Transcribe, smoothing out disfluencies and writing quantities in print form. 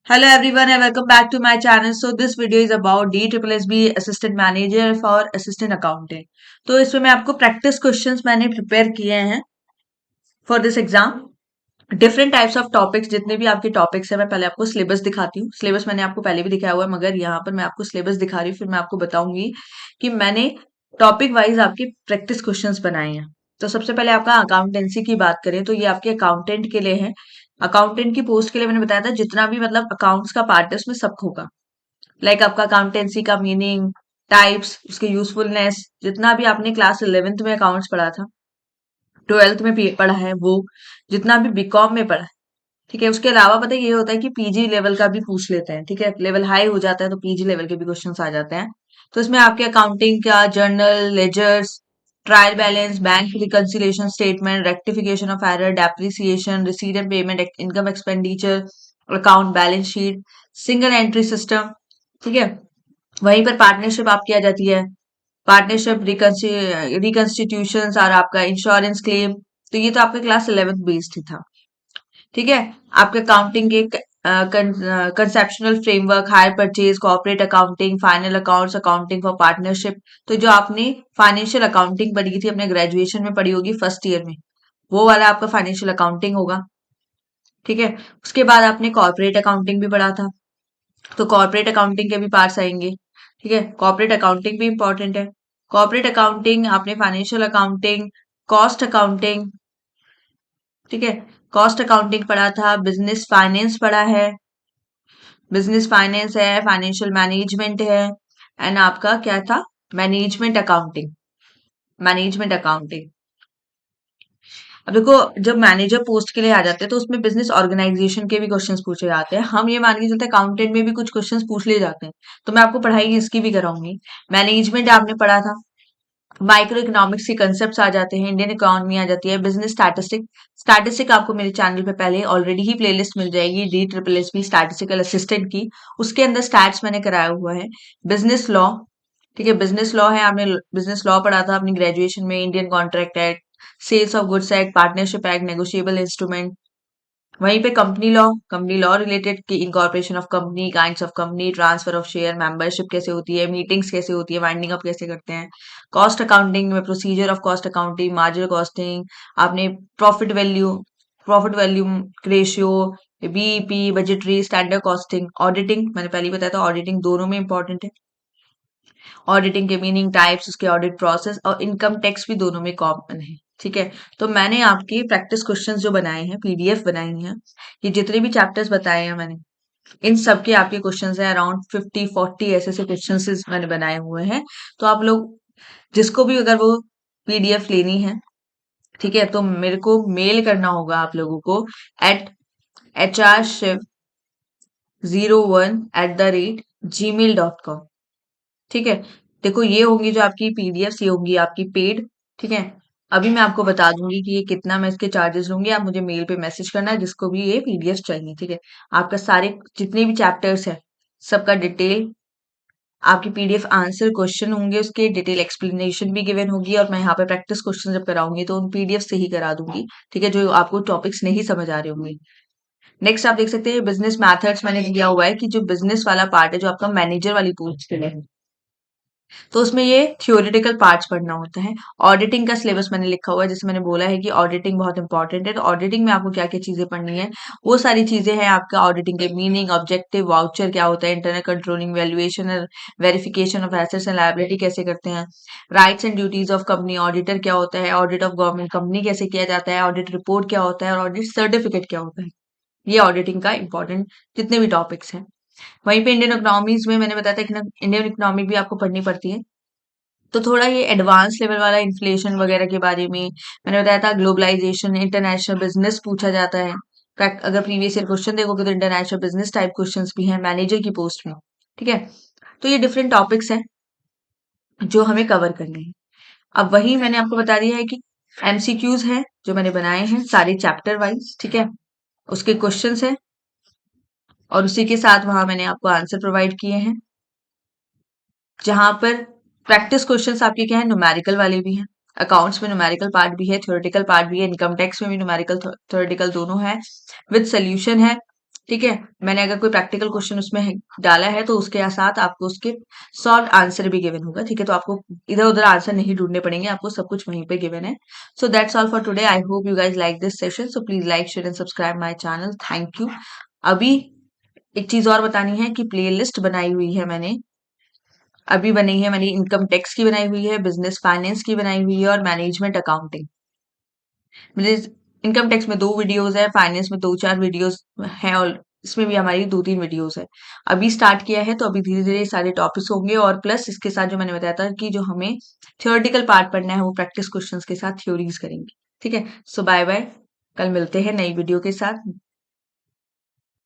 Hello everyone and welcome back to my channel. So this video is about DSSB Assistant Manager for Assistant Accountant. तो इसमें मैं आपको practice questions मैंने prepare किए हैं for this exam. Different types of topics, जितने भी आपके टॉपिक्स है मैं पहले आपको सिलेबस दिखाती हूँ. सिलेबस मैंने आपको पहले भी दिखाया हुआ है, मगर यहाँ पर मैं आपको सिलेबस दिखा रही हूँ. फिर मैं आपको बताऊंगी कि मैंने टॉपिक वाइज आपके प्रैक्टिस क्वेश्चंस बनाए हैं. तो सबसे पहले आपका अकाउंटेंसी की बात करें तो ये आपके अकाउंटेंट के लिए है. अकाउंटेंट की पोस्ट के लिए मैंने बताया था जितना भी मतलब अकाउंट्स का पार्ट है उसमें सब होगा. लाइक आपका अकाउंटेंसी का मीनिंग, टाइप्स, उसके यूजफुलनेस, जितना भी आपने क्लास 11th में अकाउंट्स पढ़ा था, 12th में पढ़ा है, वो जितना भी बीकॉम में पढ़ा है. ठीक है. उसके अलावा पता है ये होता है कि पीजी लेवल का भी पूछ लेते हैं. ठीक है. लेवल हाई हो जाता है तो पीजी लेवल के भी क्वेश्चन आ जाते हैं. तो इसमें आपके अकाउंटिंग का journal, ledgers, trial balance, bank reconciliation statement, rectification of error, depreciation, receipt and payment, income expenditure, account balance sheet, single entry system. ठीक है. वहीं पर पार्टनरशिप आपकी आ जाती है. पार्टनरशिप रिकंस्टिट्यूशन और आपका इंश्योरेंस क्लेम. तो ये तो आपका क्लास 11th बेस्ड ही था. ठीक है. आपके अकाउंटिंग के conceptional framework, hire purchase, corporate accounting, final accounts, accounting for partnership. तो जो आपने फाइनेंशियल अकाउंटिंग पढ़ी थी अपने ग्रेजुएशन में पढ़ी होगी फर्स्ट ईयर में, वो वाला आपका फाइनेंशियल अकाउंटिंग होगा. ठीक है. उसके बाद आपने कॉर्पोरेट अकाउंटिंग भी पढ़ा था, तो कॉर्पोरेट अकाउंटिंग के भी पार्ट्स आएंगे. ठीक है. कॉर्पोरेट अकाउंटिंग भी इंपॉर्टेंट है. कॉर्पोरेट अकाउंटिंग आपने फाइनेंशियल अकाउंटिंग, कॉस्ट अकाउंटिंग. ठीक है. कॉस्ट अकाउंटिंग पढ़ा था, बिजनेस फाइनेंस पढ़ा है, बिजनेस फाइनेंस है, फाइनेंशियल मैनेजमेंट है, एंड आपका क्या था, मैनेजमेंट अकाउंटिंग. Management accounting. अब देखो, जब मैनेजर पोस्ट के लिए आ जाते हैं तो उसमें बिजनेस ऑर्गेनाइजेशन के भी क्वेश्चंस पूछे जाते हैं. हम ये मान के चलते हैं अकाउंटेंट में भी कुछ क्वेश्चंस पूछ लिए जाते हैं, तो मैं आपको पढ़ाई इसकी भी कराऊंगी. मैनेजमेंट आपने पढ़ा था. माइक्रो इकोनॉमिक्स के कंसेप्ट आ जाते हैं, इंडियन इकोनॉमी आ जाती है, बिजनेस स्टैटिस्टिक. स्टैटिस्टिक आपको मेरे चैनल पे पहले ऑलरेडी ही प्लेलिस्ट मिल जाएगी, DSSB स्टैटिस्टिकल असिस्टेंट की. उसके अंदर स्टैट्स मैंने कराया हुआ है. Business law. ठीक है. बिजनेस लॉ है, आपने बिजनेस लॉ पढ़ा था अपनी ग्रेजुएशन में. Indian contract act, sales of goods act, partnership act, negotiable instrument. वहीं पे कंपनी लॉ रिलेटेड की incorporation of company, kinds of company, transfer of share, membership कैसे होती है, मीटिंग्स कैसे होती है, वाइंडिंग अप कैसे करते हैं. कॉस्ट अकाउंटिंग में procedure of cost accounting, marginal costing, आपने profit value ratio, BEP, budgetary, standard costing, auditing मैंने पहले ही बताया था, ऑडिटिंग दोनों में इंपॉर्टेंट है. ऑडिटिंग के मीनिंग, टाइप्स, उसके ऑडिट प्रोसेस और इनकम टैक्स भी दोनों में कॉमन है. ठीक है. तो मैंने आपकी प्रैक्टिस क्वेश्चंस जो बनाए हैं, पीडीएफ बनाई है, ये जितने भी चैप्टर्स बताए हैं मैंने, इन सब के आपके क्वेश्चंस हैं. अराउंड 50-40 ऐसे क्वेश्चंस मैंने बनाए हुए हैं. तो आप लोग जिसको भी अगर वो पीडीएफ लेनी है, ठीक है, तो मेरे को मेल करना होगा आप लोगों को at hrchiv01@gmail.com. ठीक है. देखो, ये होंगी जो आपकी पीडीएफ, ये होंगी आपकी पेड. ठीक है. अभी मैं आपको बता दूंगी कि ये कितना मैं इसके चार्जेस लूंगी. आप मुझे मेल पे मैसेज करना है जिसको भी ये पीडीएफ चाहिए. ठीक है. आपका सारे जितने भी चैप्टर्स है सबका डिटेल, आपकी पीडीएफ आंसर क्वेश्चन होंगे, उसके डिटेल एक्सप्लेनेशन भी गिवन होगी, और मैं यहाँ पे प्रैक्टिस क्वेश्चन जब कराऊंगी तो उन पीडीएफ से ही करा दूंगी. ठीक है. जो आपको टॉपिक्स नहीं समझ आ रहे होंगे. नेक्स्ट आप देख सकते हैं बिजनेस मैथड्स मैंने दिया हुआ है, कि जो बिजनेस वाला पार्ट है, जो आपका मैनेजर वाली पोस्ट के लिए है, तो उसमें ये थियोरेटिकल पार्ट्स पढ़ना होता है. ऑडिटिंग का सिलेबस मैंने लिखा हुआ है, जैसे मैंने बोला है कि ऑडिटिंग बहुत इंपॉर्टेंट है. तो ऑडिटिंग में आपको क्या क्या चीजें पढ़नी है, वो सारी चीजें हैं. आपका ऑडिटिंग के मीनिंग, ऑब्जेक्टिव, वाउचर क्या होता है, internal controlling, valuation, verification of assets and liability कैसे करते हैं, rights and duties of company, auditor क्या होता है, ऑडिट ऑफ गवर्नमेंट कंपनी कैसे किया जाता है, ऑडिट रिपोर्ट क्या होता है, और ऑडिट सर्टिफिकेट क्या होता है. ये ऑडिटिंग का इंपॉर्टेंट जितने भी टॉपिक्स हैं. वहीं पे इंडियन इकोनॉमीज में मैंने बताया था कि इंडियन इकोनॉमी भी आपको पढ़नी पड़ती है. तो थोड़ा ये एडवांस लेवल वाला इन्फ्लेशन वगैरह के बारे में मैंने बताया था. ग्लोबलाइजेशन, इंटरनेशनल बिजनेस पूछा जाता है. अगर प्रीवियस ईयर क्वेश्चन देखोगे तो इंटरनेशनल बिजनेस टाइप क्वेश्चंस भी हैं मैनेजर की पोस्ट में. ठीक है. तो ये डिफरेंट टॉपिक्स हैं जो हमें कवर करने हैं. अब वही मैंने आपको बता दिया है कि एमसीक्यूज हैं जो मैंने बनाए हैं सारे चैप्टर वाइज. ठीक है. उसके क्वेश्चंस हैं और उसी के साथ वहां मैंने आपको आंसर प्रोवाइड किए हैं, जहां पर प्रैक्टिस क्वेश्चंस आपके क्या है, न्यूमेरिकल वाले भी हैं. अकाउंट्स में न्यूमेरिकल पार्ट भी है, थ्योरेटिकल पार्ट भी है. इनकम टैक्स में भी न्यूमेरिकल थ्योरेटिकल दोनों है, विद सोल्यूशन है. ठीक है, मैंने अगर कोई प्रैक्टिकल क्वेश्चन उसमें डाला है तो उसके साथ आपको उसके सॉल्व आंसर भी गिवन होगा। ठीक है, तो आपको इधर उधर आंसर नहीं ढूंढने पड़ेंगे, आपको सब कुछ वहीं पे गिवन है। So that's all for today. I hope you guys like this session. So please like share and subscribe my channel. Thank you. अभी एक चीज और बतानी है कि प्लेलिस्ट बनाई हुई है मैंने, अभी बनी है, मैंने इनकम टैक्स की बनाई हुई है, बिजनेस फाइनेंस की बनाई हुई है और मैनेजमेंट अकाउंटिंग। मेरे इनकम टैक्स में 2 वीडियोस है, फाइनेंस में 2-4 वीडियोस हैं और इसमें भी हमारी 2-3 वीडियोस है। अभी स्टार्ट किया है तो अभी धीरे-धीरे सारे टॉपिक्स होंगे और प्लस इसके साथ जो मैंने बताया था कि जो हमें थ्योरेटिकल पार्ट पढ़ना है वो प्रैक्टिस क्वेश्चंस के साथ थ्योरीज करेंगे। ठीक है? सो बाय बाय। कल मिलते हैं नई वीडियो के साथ।